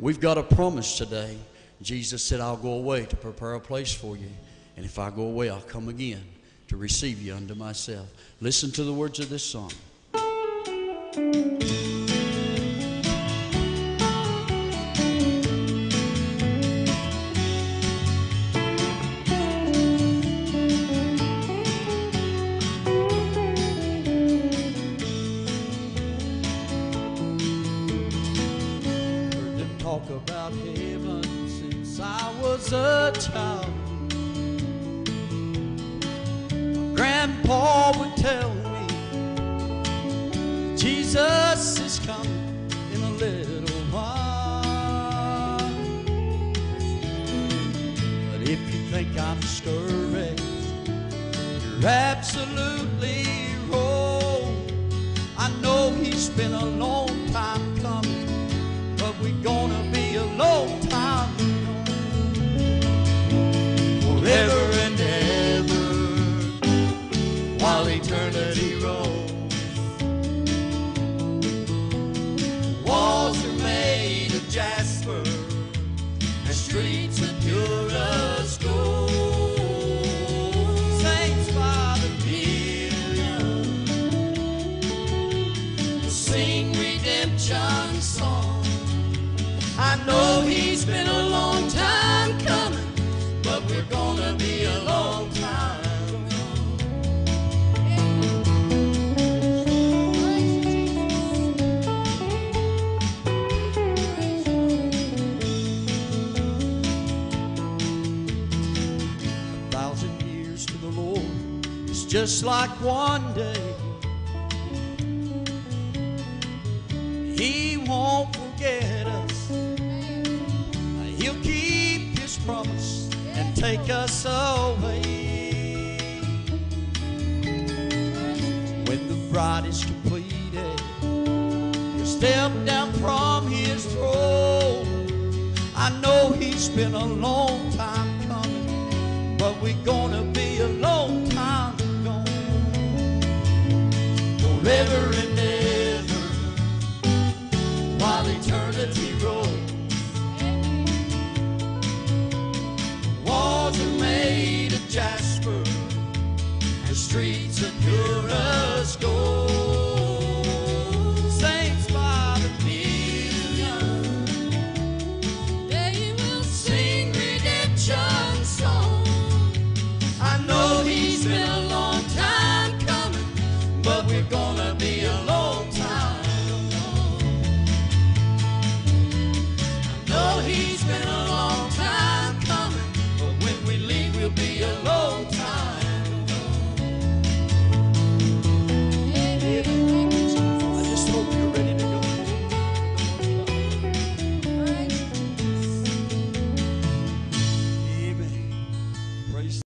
We've got a promise today. Jesus said, I'll go away to prepare a place for you. And if I go away, I'll come again to receive you unto myself. Listen to the words of this song. Talk about heaven since I was a child. My grandpa would tell me Jesus is coming in a little while. But if you think I'm discouraged, you're absolutely wrong. I know he's been a long time coming, but we're gonna be a long time forever and ever, while eternity rolls. Walls are made of jasper and streets of purest gold. Saints by the million sing redemption songs. I know he's been a long time coming, but we're gonna be a long time A 1,000 years to the Lord is just like one day. He won't forget us. He'll keep his promise and take us away. When the bride is completed, he'll step down from his throne. I know he's been a long time coming, but we're going